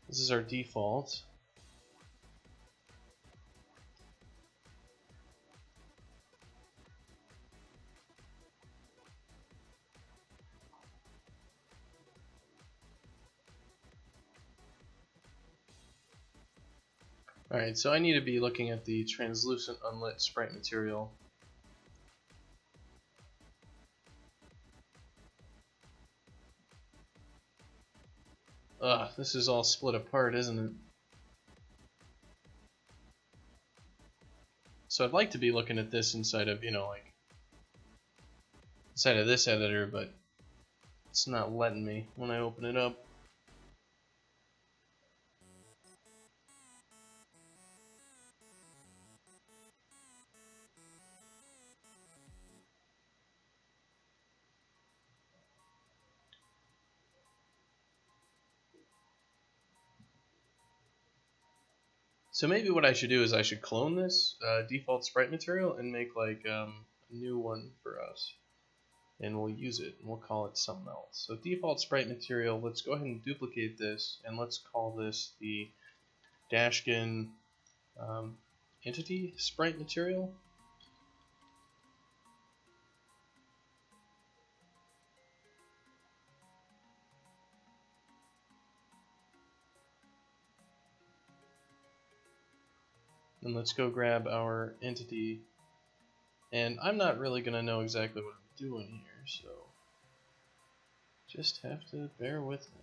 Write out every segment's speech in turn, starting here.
This is our default. Alright, so I need to be looking at the translucent unlit sprite material. Ugh, this is all split apart, isn't it? So I'd like to be looking at this inside of, like, inside of this editor, but it's not letting me when I open it up. So maybe what I should do is I should clone this default sprite material and make like a new one for us. And we'll use it and we'll call it something else. So default sprite material, let's go ahead and duplicate this and let's call this the Dashkin entity sprite material. And let's go grab our entity. And I'm not really going to know exactly what I'm doing here, so just have to bear with me.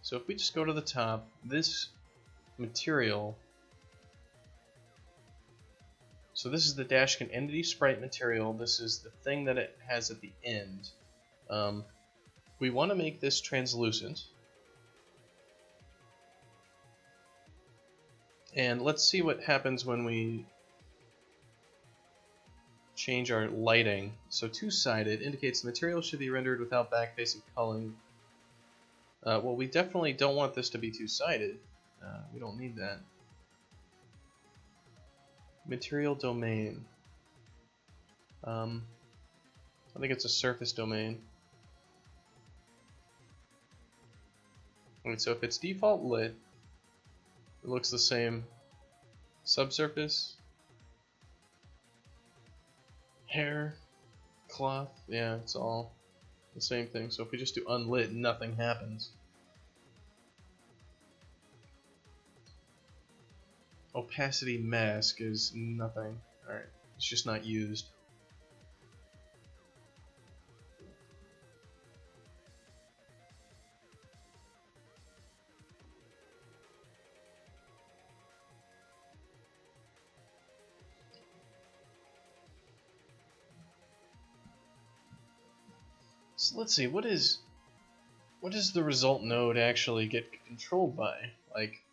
So if we just go to the top, this material, so this is the Dashkin entity sprite material. This is the thing that it has at the end. We want to make this translucent. And let's see what happens when we change our lighting. So two-sided indicates the material should be rendered without backfacing culling. Well, we definitely don't want this to be two-sided. We don't need that. Material domain. I think it's a surface domain. Alright, so if it's default lit, it looks the same. Subsurface, hair, cloth, yeah, it's all the same thing. So if we just do unlit, nothing happens. Opacity mask is nothing. Alright, it's just not used. So let's see, what does the result node actually get controlled by? Like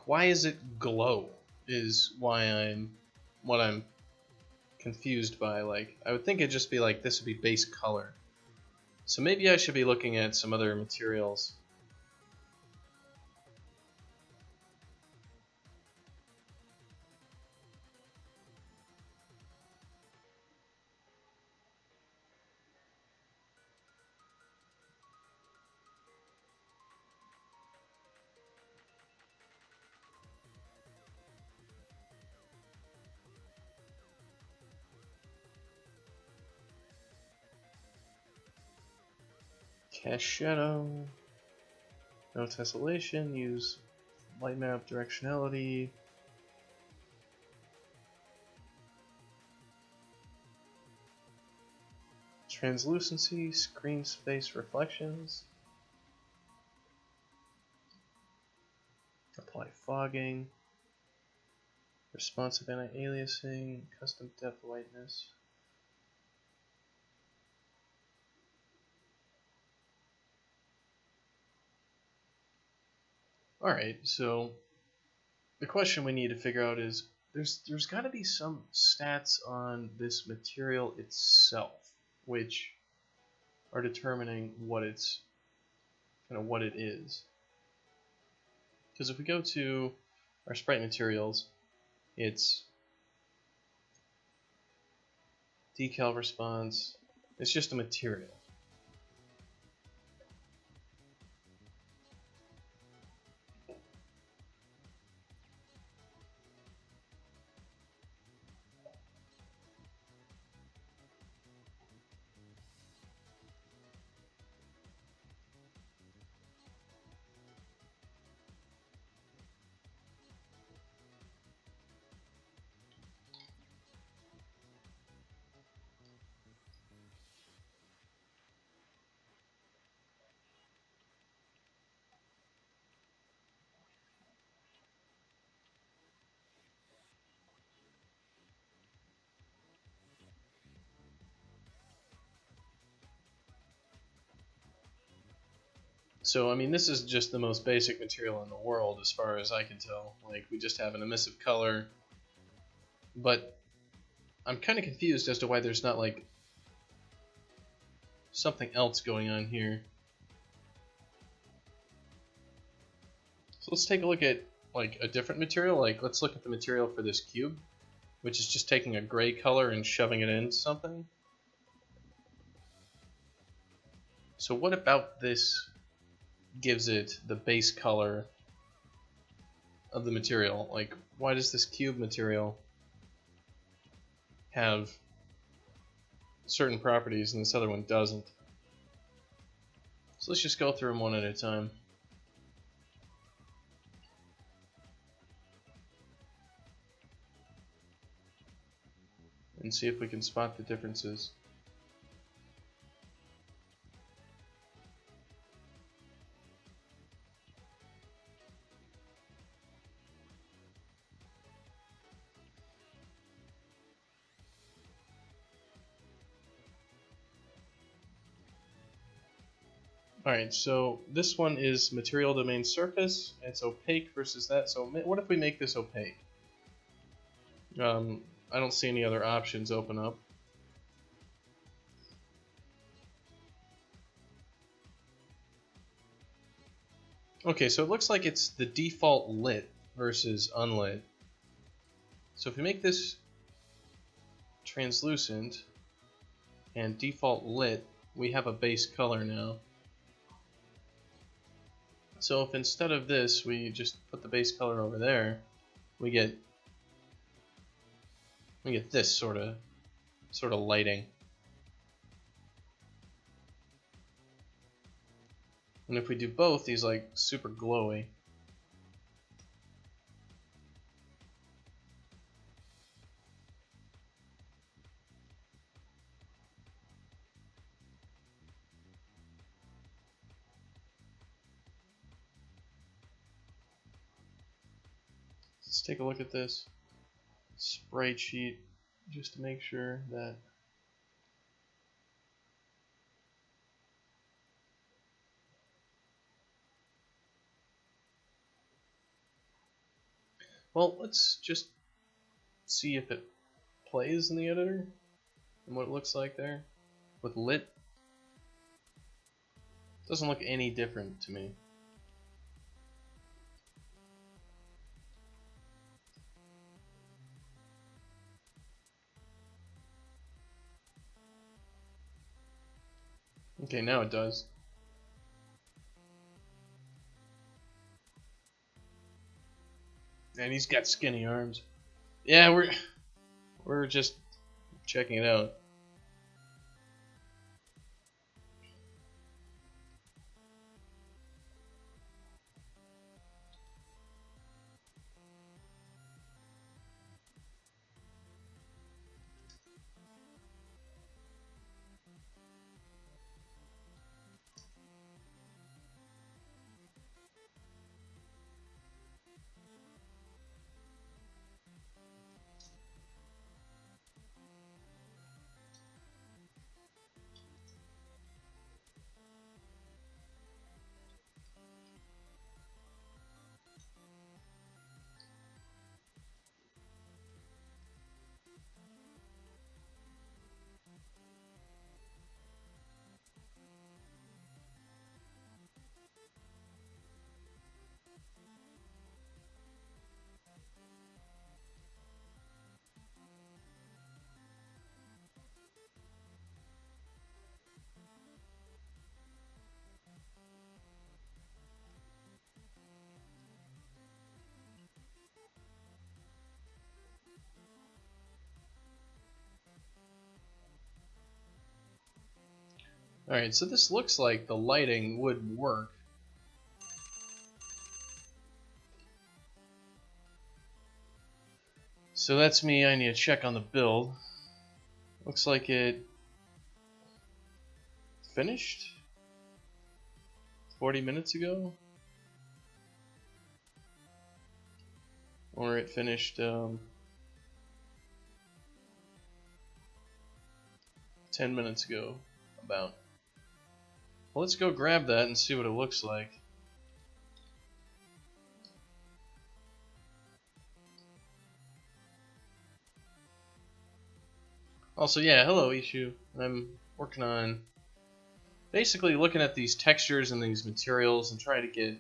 why is it glow is what I'm confused by. Like I would think it'd just be like this would be base color. So maybe I should be looking at some other materials. Cast shadow, no tessellation, use light map directionality. Translucency, screen space reflections. Apply fogging. Responsive anti-aliasing, custom depth whiteness. Alright, so the question we need to figure out is there's got to be some stats on this material itself, which are determining what it's what it is. Because if we go to our sprite materials, it's decal response. It's just a material. So, I mean, this is just the most basic material in the world as far as I can tell. Like, we just have an emissive color. But I'm kind of confused as to why there's not, like, something else going on here. So let's take a look at, like, a different material. Like, let's look at the material for this cube, which is just taking a gray color and shoving it into something. So what about this gives it the base color of the material? Like, why does this cube material have certain properties and this other one doesn't? So let's just go through them one at a time. And see if we can spot the differences. Alright, so this one is material domain surface. It's opaque versus that. So what if we make this opaque? I don't see any other options open up. Okay, so it looks like it's the default lit versus unlit. So if we make this translucent and default lit, we have a base color now. So if instead of this we just put the base color over there, we get this sort of lighting. And if we do both, he's like super glowy. Let's take a look at this sprite sheet just to make sure that well, let's just see if it plays in the editor and what it looks like there with lit. Doesn't look any different to me. Okay, now it does. And he's got skinny arms. Yeah, we're just checking it out. Alright, so this looks like the lighting would work. So that's me. I need to check on the build. Looks like it finished 40 minutes ago. Or it finished 10 minutes ago, about. Well, let's go grab that and see what it looks like. Also, yeah, hello Ishu. I'm working on basically looking at these textures and these materials and trying to get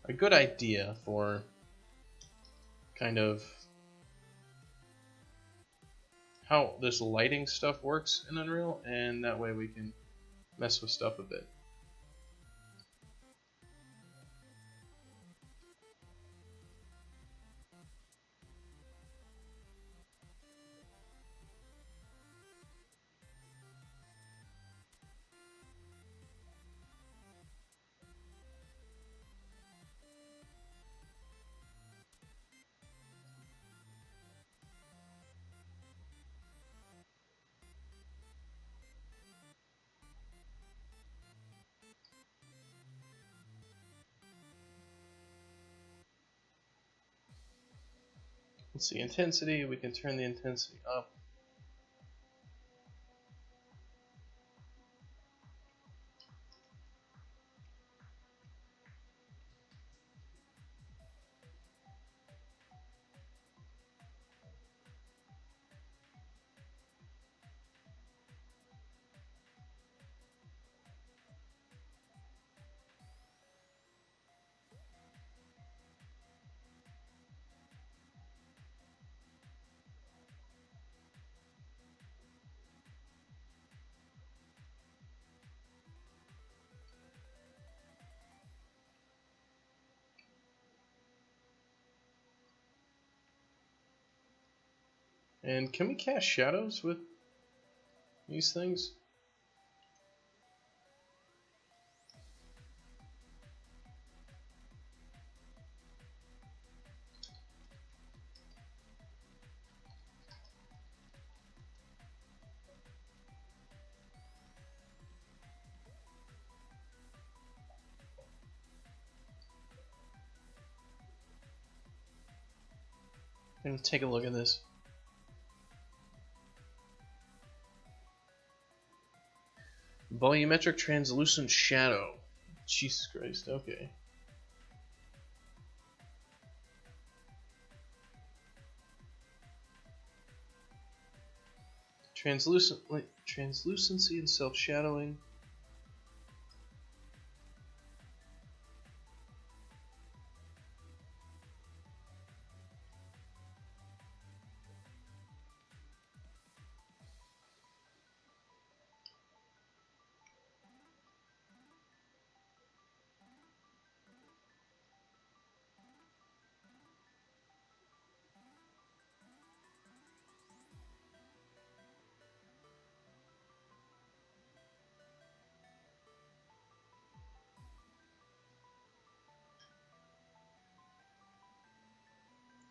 a good idea for kind of how this lighting stuff works in Unreal, and that way we can mess with stuff a bit. Let's see, intensity, we can turn the intensity up. And can we cast shadows with these things? And take a look at this. Volumetric translucent shadow. Jesus Christ, okay. Translucency and self-shadowing.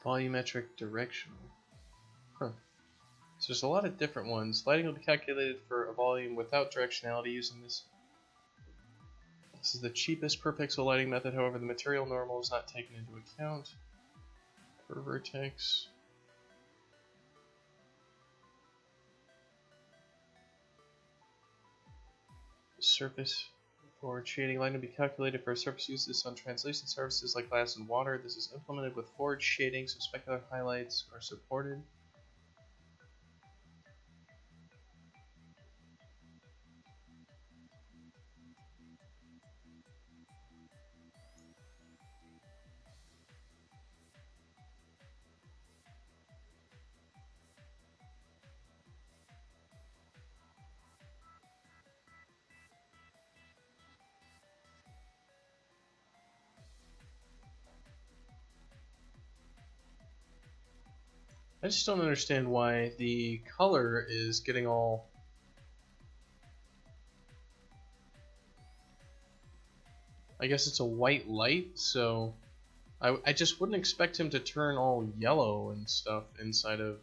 Volumetric directional. Huh. So there's a lot of different ones. Lighting will be calculated for a volume without directionality using this. This is the cheapest per pixel lighting method, however the material normal is not taken into account. Per vertex. Surface for shading. Lighting will be calculated for a surface uses on translucent surfaces like glass and water. This is implemented with forged shading, so specular highlights are supported. I just don't understand why the color is getting all... I guess it's a white light, so I just wouldn't expect him to turn all yellow and stuff inside of...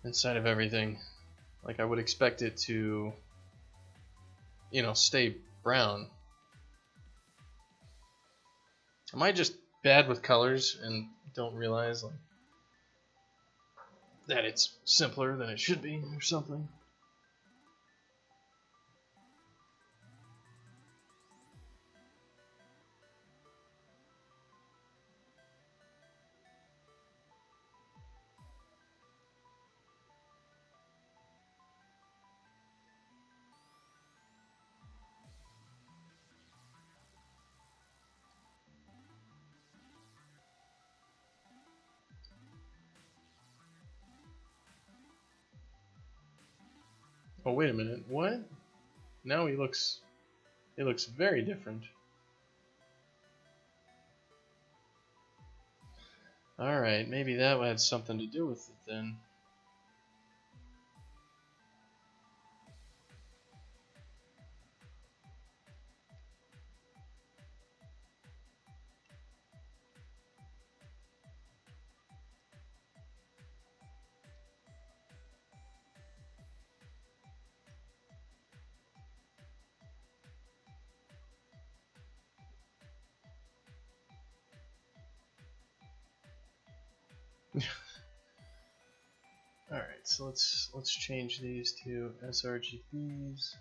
inside of everything. Like I would expect it to, you know, stay brown. Am I just bad with colors and don't realize like that it's simpler than it should be or something? Oh, wait a minute. What? Now he looks very different. Alright, maybe that had something to do with it then. Alright, so let's change these to sRGBs.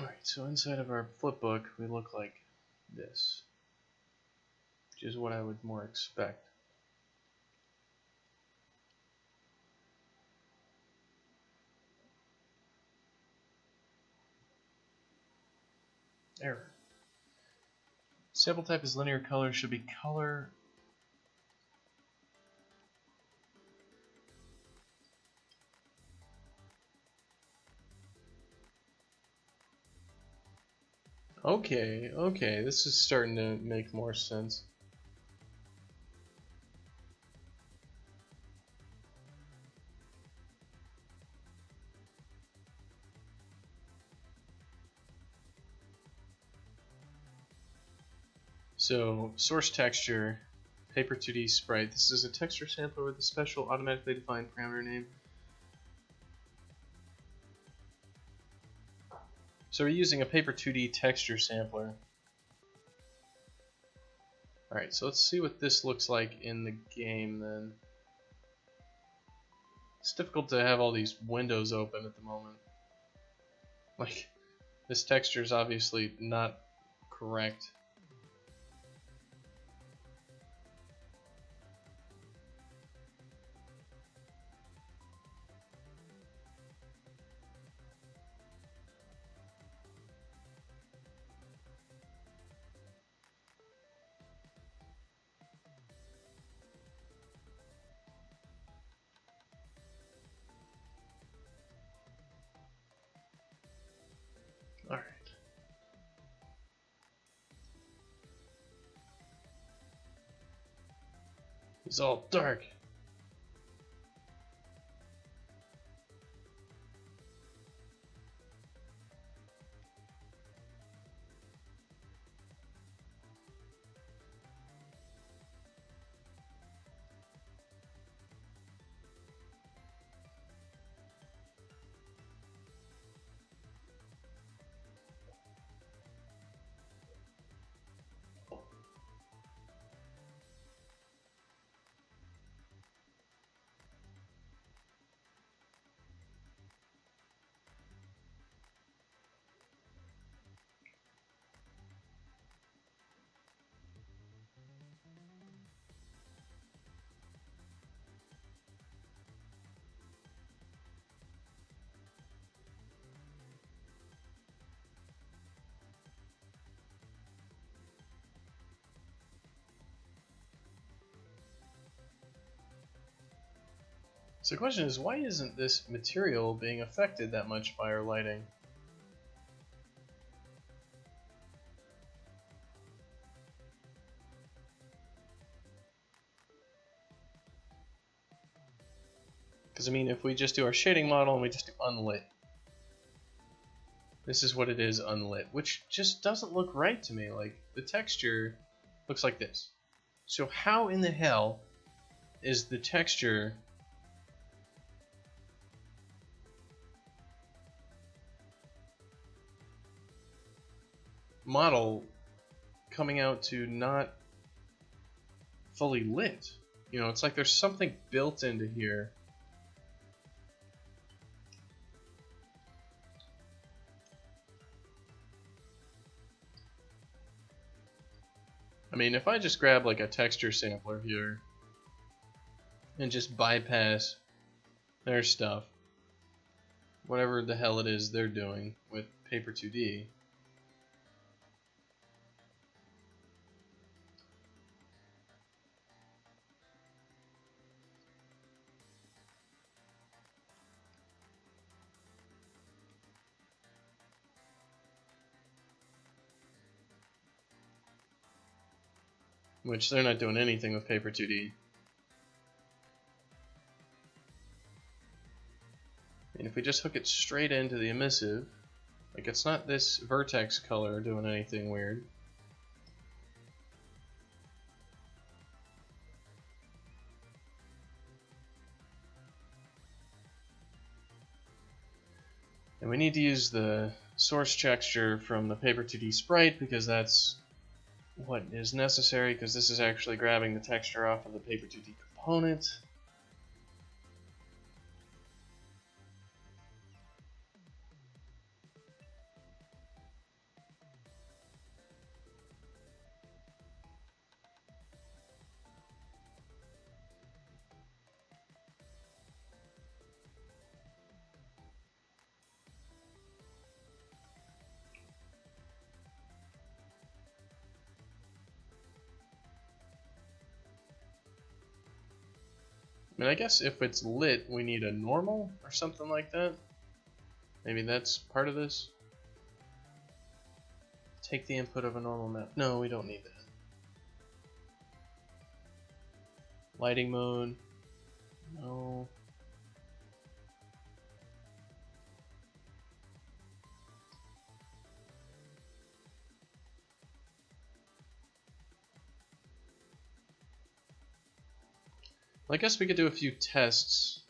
Alright, so inside of our flipbook we look like this, which is what I would more expect. Error. Sample type is linear color, should be color. Okay, okay, this is starting to make more sense. So, source texture, paper 2D sprite. This is a texture sampler with a special automatically defined parameter name. So we're using a paper 2D texture sampler. Alright, so let's see what this looks like in the game then. It's difficult to have all these windows open at the moment. Like, this texture is obviously not correct. Alright. It's all dark. So the question is, why isn't this material being affected that much by our lighting? Because I mean, if we just do our shading model and we just do unlit, this is what it is unlit, which just doesn't look right to me. Like, the texture looks like this. So how in the hell is the texture model coming out to not fully lit? You know, it's like there's something built into here. I mean, if I just grab like a texture sampler here and just bypass their stuff, whatever the hell it is they're doing with Paper 2D, which they're not doing anything with Paper 2D. And if we just hook it straight into the emissive, like it's not this vertex color doing anything weird. And we need to use the source texture from the Paper 2D sprite because that's what is necessary, because this is actually grabbing the texture off of the Paper 2D component. I mean, I guess if it's lit, we need a normal or something like that. Maybe that's part of this. Take the input of a normal map. No, we don't need that. Lighting mode. No. Well, I guess we could do a few tests.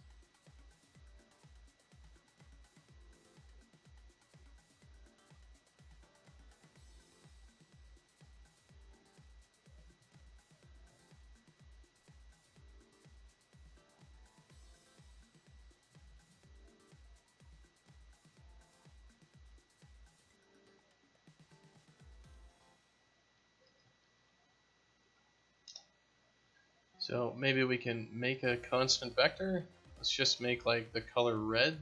So maybe we can make a constant vector. Let's just make like the color red.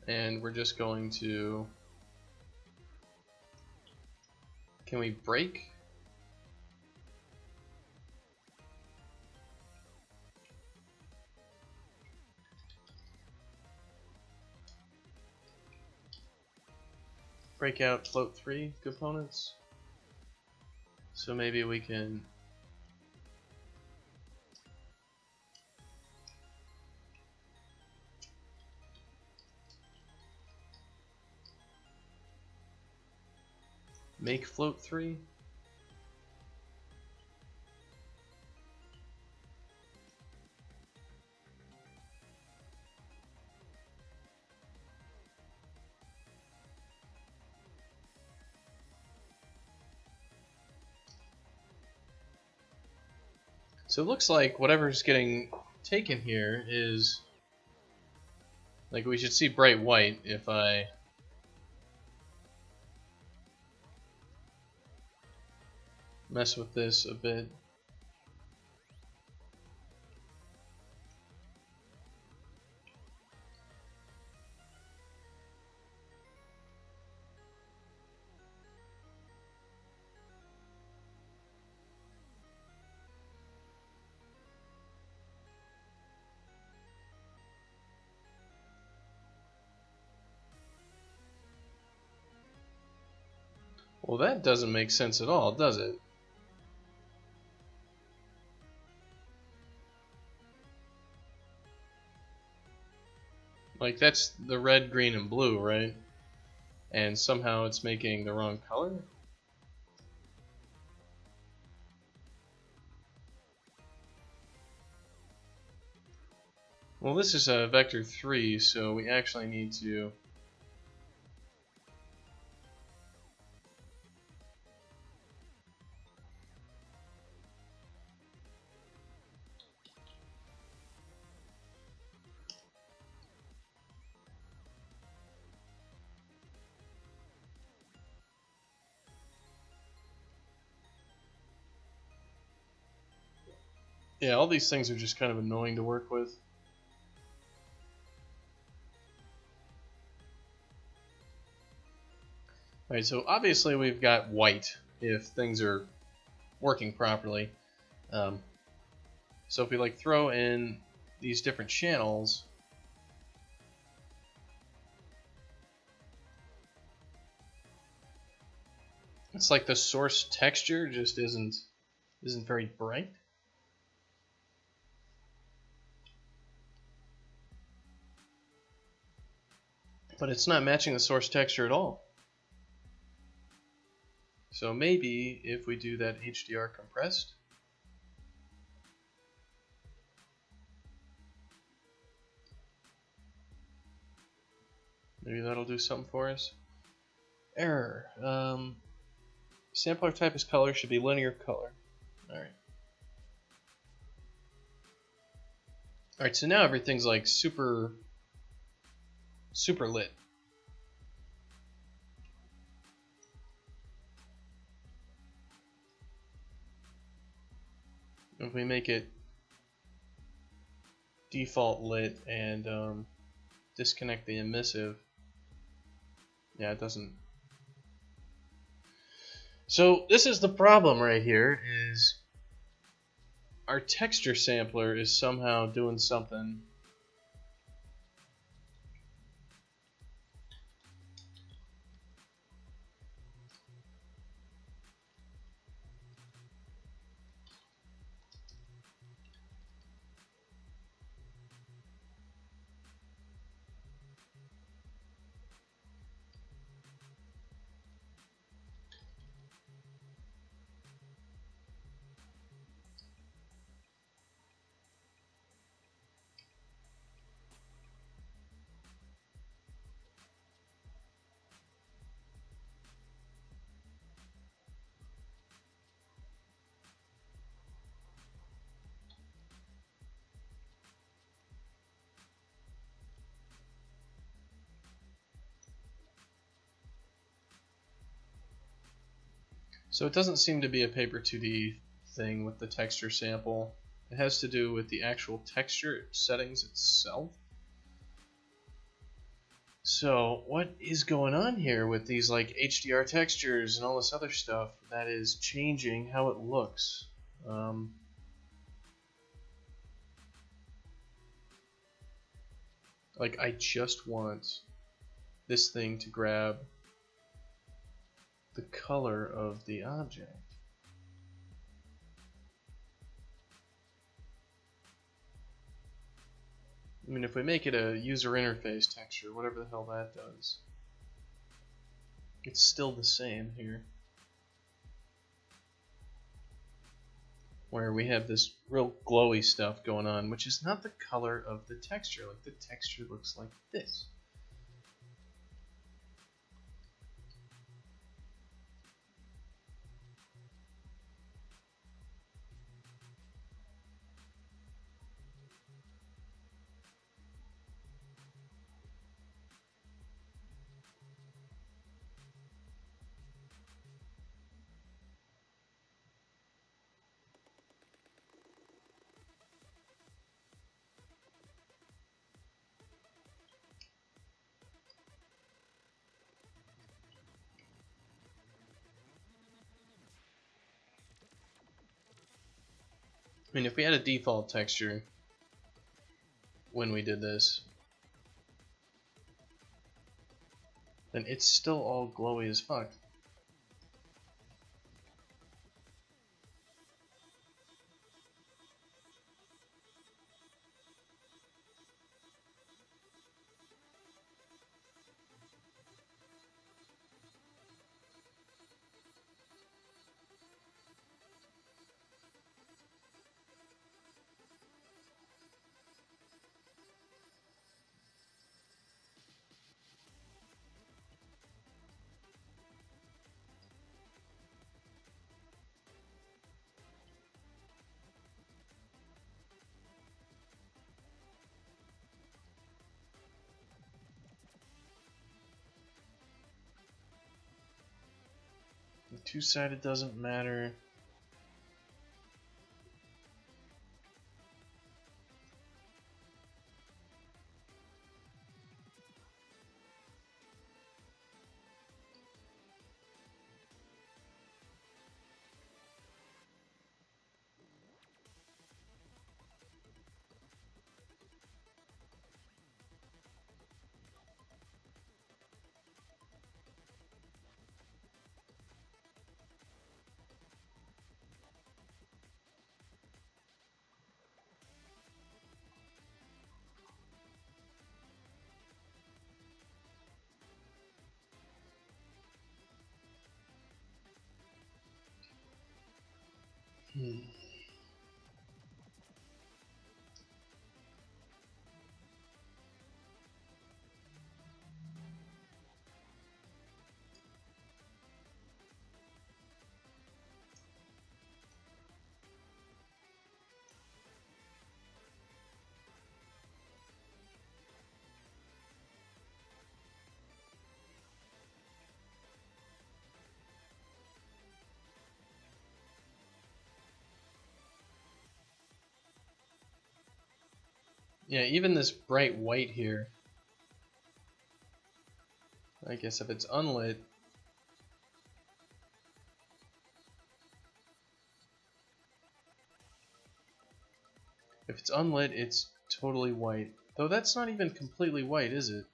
And we're just going to, can we break? Break out float 3 components. So maybe we can make float 3. So it looks like whatever's getting taken here is, like, we should see bright white if I mess with this a bit. Well, that doesn't make sense at all, does it? Like, that's the red, green, and blue, right? And somehow it's making the wrong color? Well, this is a vector 3, so we actually need to... Yeah, all these things are just kind of annoying to work with. Alright, so obviously we've got white if things are working properly. So if we like throw in these different channels, it's like the source texture just isn't very bright. But it's not matching the source texture at all. So maybe if we do that HDR compressed, maybe that'll do something for us. Error. Sampler type is color, should be linear color. Alright. Alright, so now everything's like super lit. If we make it default lit and disconnect the emissive, yeah, it doesn't. So this is the problem right here, is our texture sampler is somehow doing something. So it doesn't seem to be a paper 2D thing with the texture sample. It has to do with the actual texture settings itself. So what is going on here with these like HDR textures and all this other stuff that is changing how it looks? Like, I just want this thing to grab the color of the object. I mean, if we make it a user interface texture, whatever the hell that does, it's still the same here. Where we have this real glowy stuff going on, which is not the color of the texture. Like, the texture looks like this. I mean, if we had a default texture when we did this, then it's still all glowy as fuck. Two-sided doesn't matter. Yeah, even this bright white here, I guess if it's unlit, it's totally white. Though that's not even completely white, is it?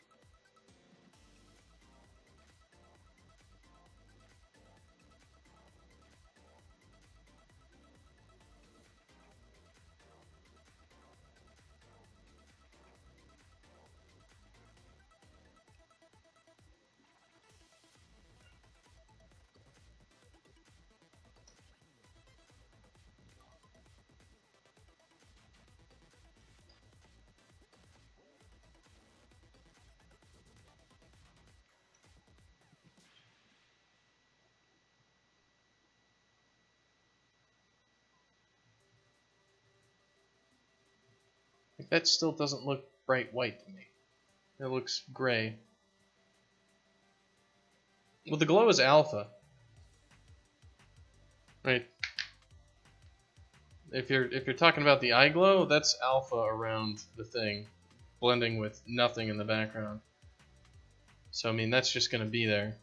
Like, that still doesn't look bright white to me. It looks gray. Well, the glow is alpha, right? If you're talking about the eye glow, that's alpha around the thing, blending with nothing in the background. So I mean, that's just going to be there.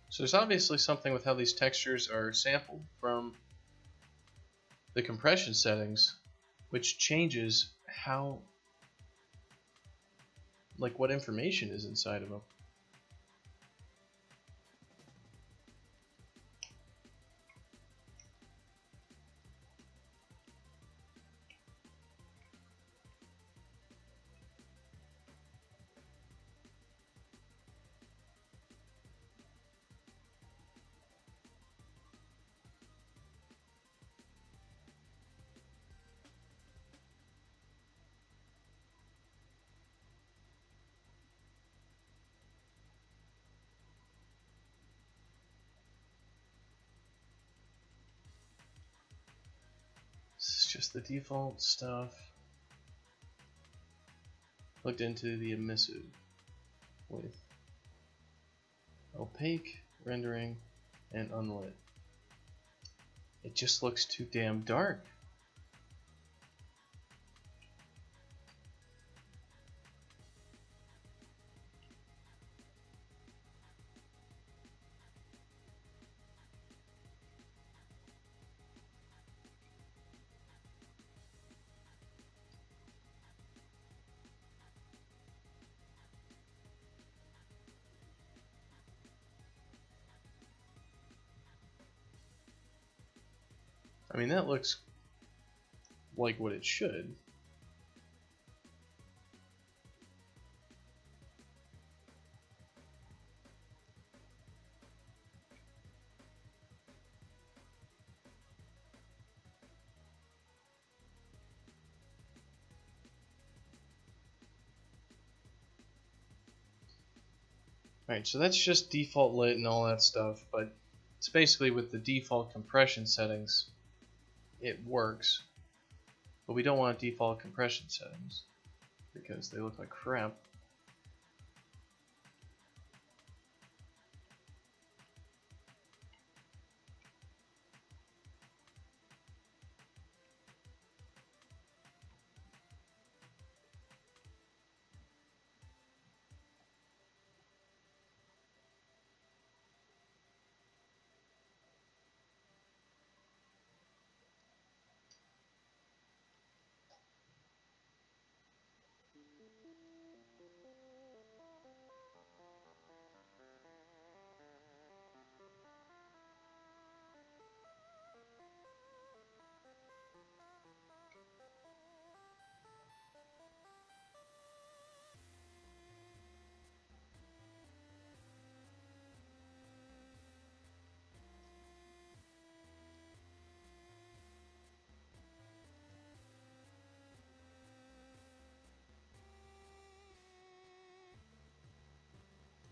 So there's obviously something with how these textures are sampled from the compression settings, which changes how, like, what information is inside of them. the default stuff. Looked into the emissive with opaque, rendering, and unlit. It just looks too damn dark. I mean, that looks like what it should. Alright, so that's just default lit and all that stuff, but it's basically with the default compression settings, it works. But we don't want default compression settings because they look like crap.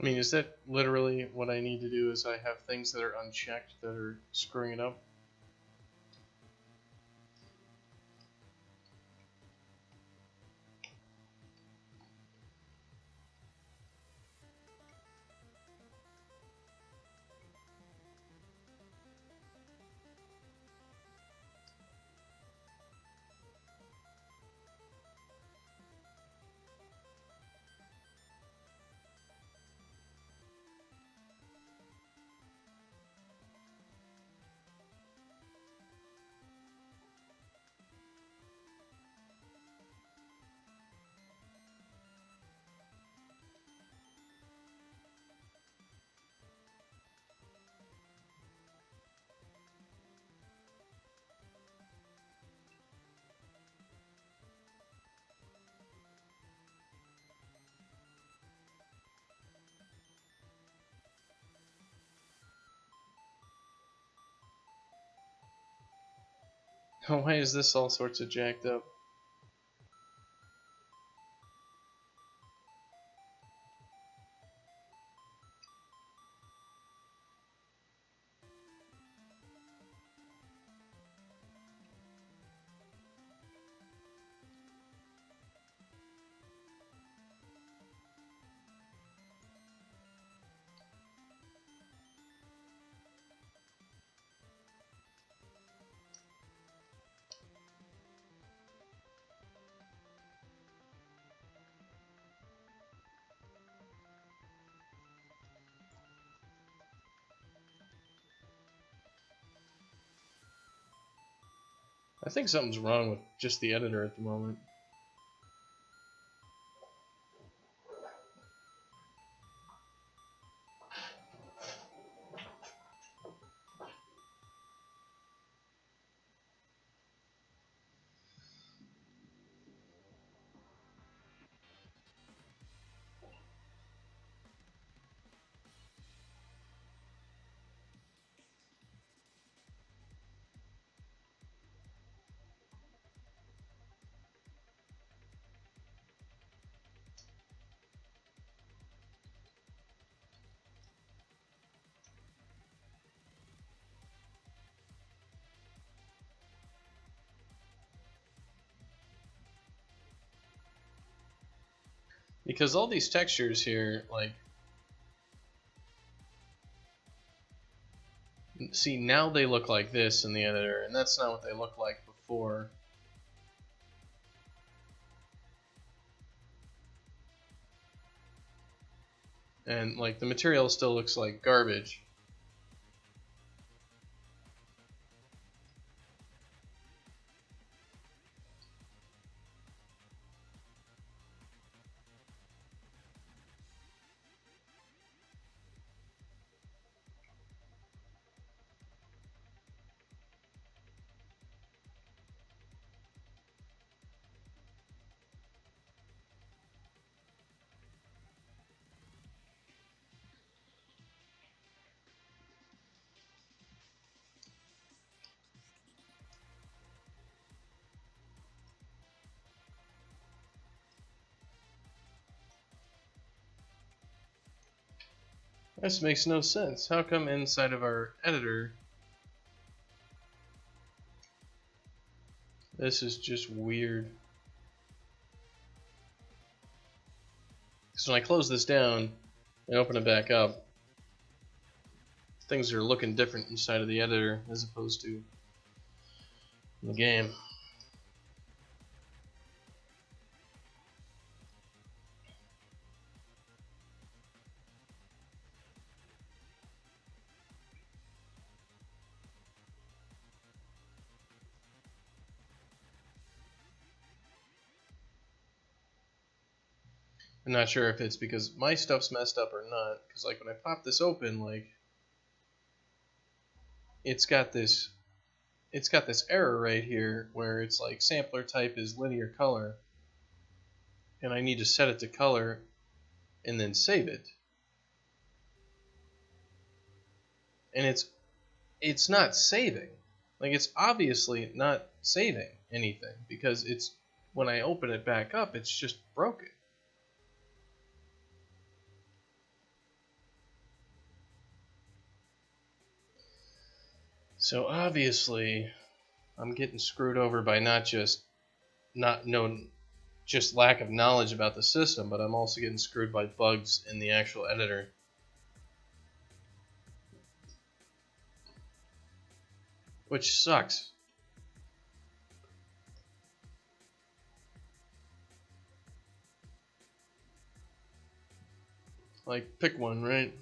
I mean, is that literally what I need to do? Is I have things that are unchecked that are screwing it up? Why is this all sorts of jacked up? I think something's wrong with just the editor at the moment. Because all these textures here, like, see, now they look like this in the editor, and that's not what they looked like before. And like the material still looks like garbage. This makes no sense. How come inside of our editor this is just weird? Because when I close this down and open it back up, things are looking different inside of the editor as opposed to the game. I'm not sure if it's because my stuff's messed up or not, because like when I pop this open, like it's got this error right here where it's like sampler type is linear color, and I need to set it to color and then save it. And it's not saving. Like it's obviously not saving anything because it's when I open it back up, it's just broken. So obviously, I'm getting screwed over by not just lack of knowledge about the system, but I'm also getting screwed by bugs in the actual editor. Which sucks. Like, pick one, right?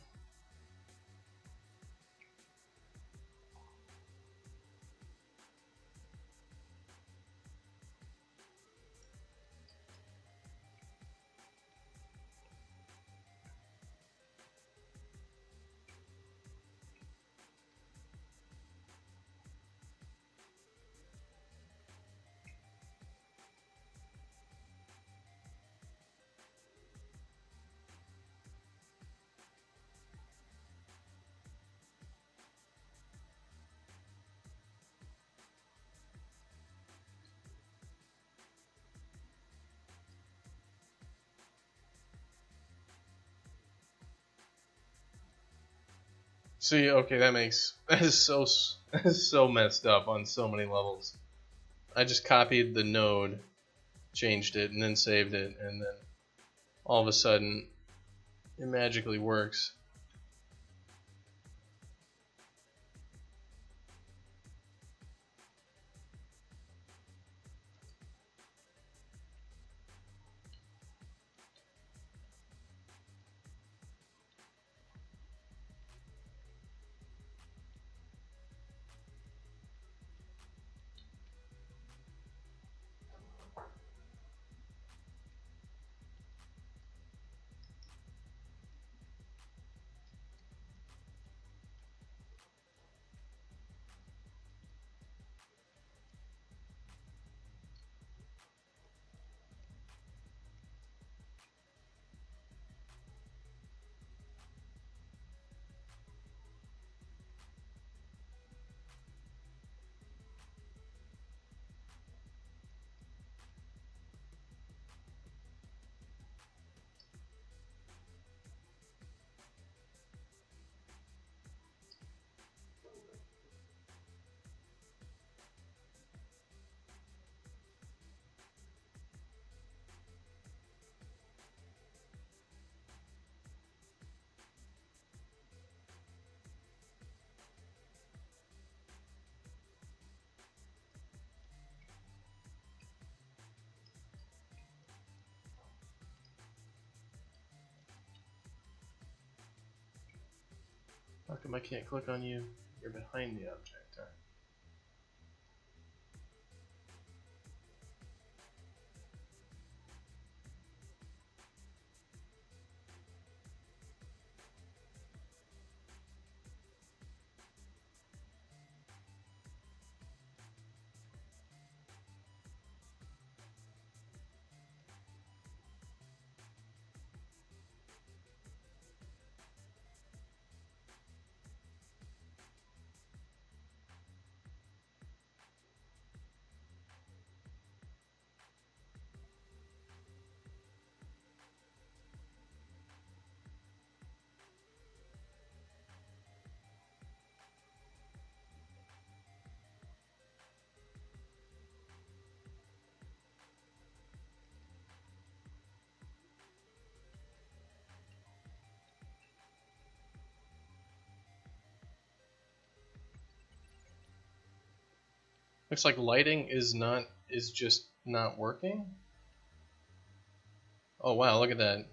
See, okay, that is so messed up on so many levels. I just copied the node, changed it, and then saved it, and then all of a sudden it magically works. come I can't click on you? You're behind the object, huh? Looks like lighting is just not working. Oh wow, look at that.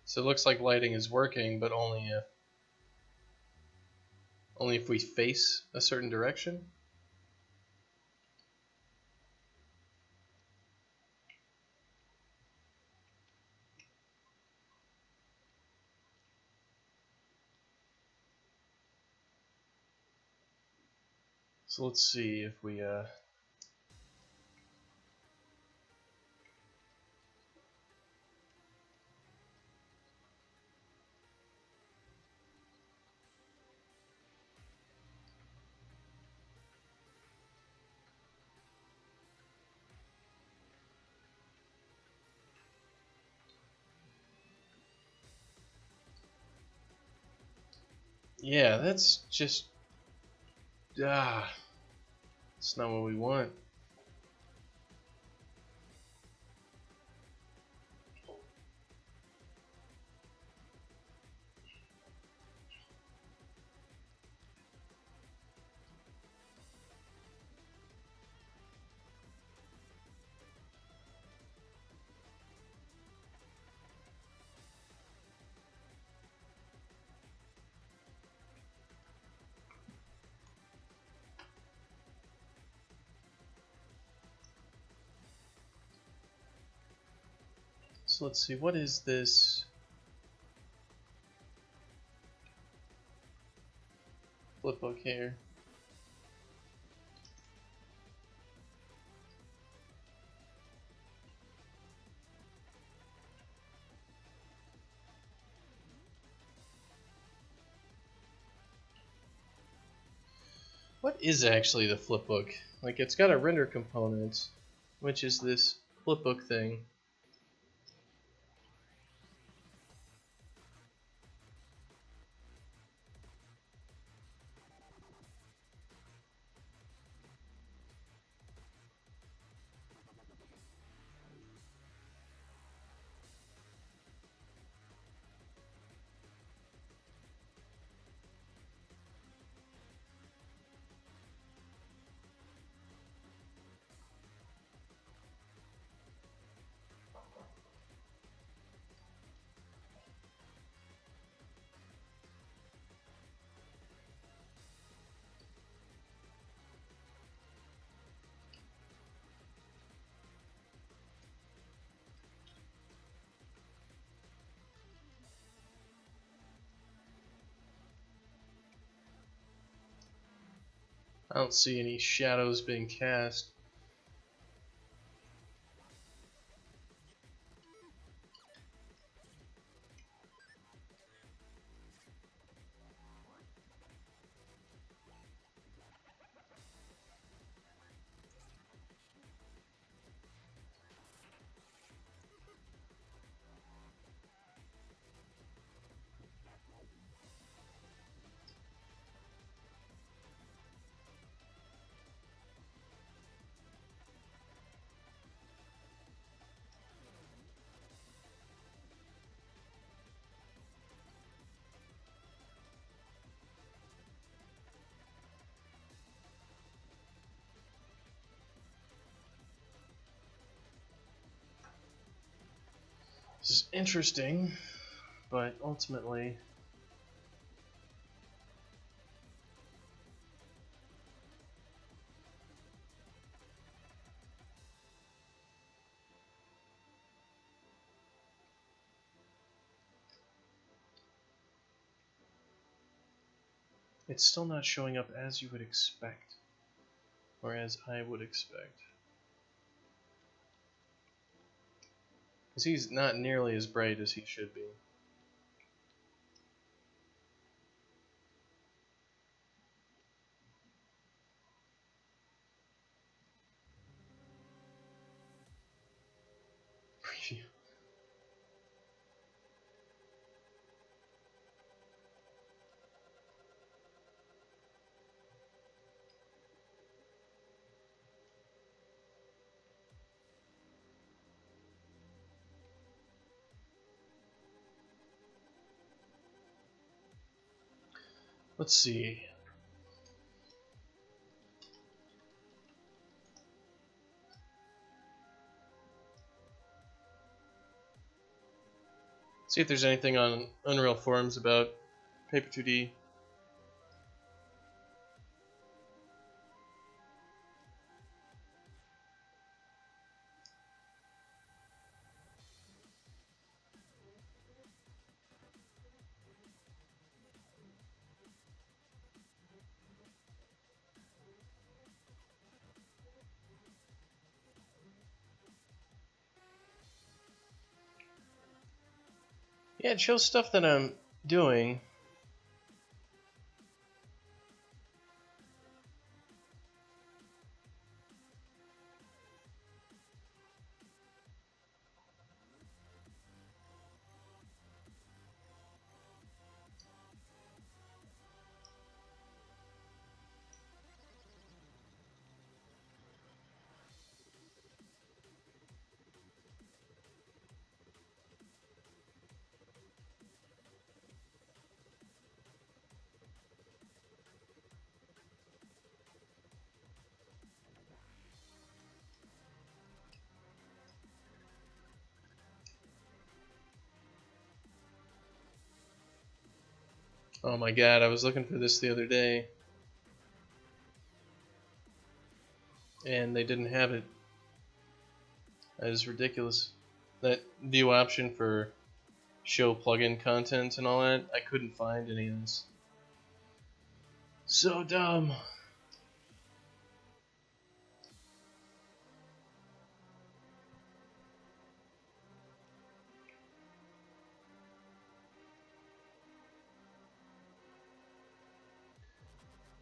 So it looks like lighting is working, but only if we face a certain direction. So let's see if we yeah, that's just it's not what we want. So let's see, what is this flipbook here? What is actually the flipbook? Like, it's got a render component, which is this flipbook thing. I don't see any shadows being cast. interesting, but ultimately it's still not showing up as you would expect, or as I would expect. Because he's not nearly as bright as he should be. Preview. Let's see. See if there's anything on Unreal forums about Paper 2D. Yeah, it shows stuff that I'm doing. Oh my god, I was looking for this the other day, and they didn't have it. That is ridiculous. That view option for show plugin content and all that, I couldn't find any of this. So dumb.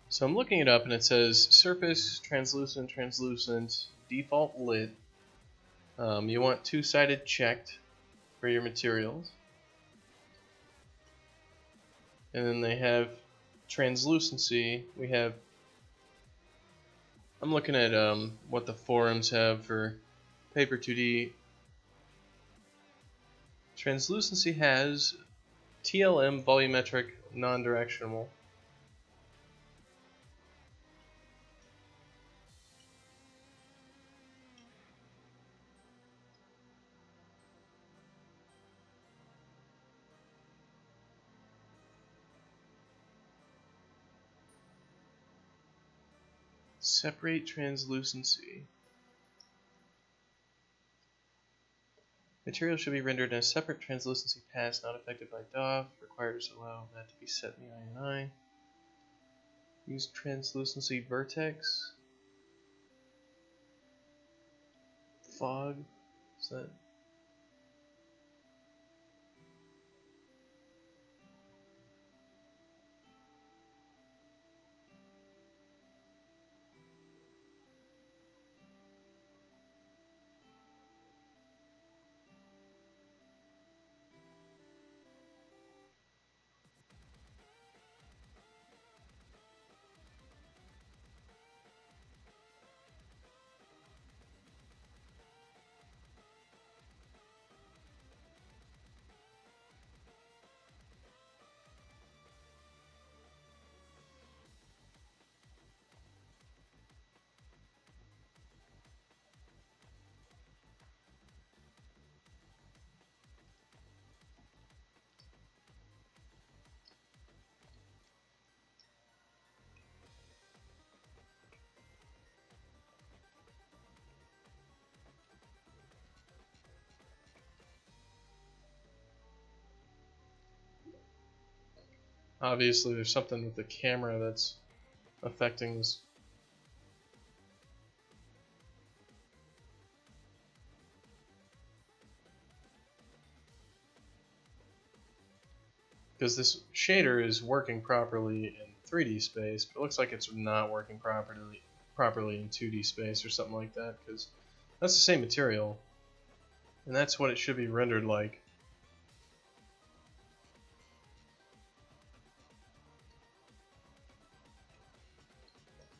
So I'm looking it up and it says surface, translucent, default lit. You want two-sided checked for your materials. And then they have translucency. I'm looking at what the forums have for Paper 2D. Translucency has TLM volumetric non-directional. Separate translucency. Material should be rendered in a separate translucency pass not affected by DOF. Requires allow that to be set in the INI. Use translucency vertex. Fog. Is that? Obviously there's something with the camera that's affecting this. Because this shader is working properly in 3D space, but it looks like it's not working properly in 2D space or something like that, because that's the same material, and that's what it should be rendered like.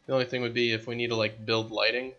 The only thing would be if we need to like build lighting,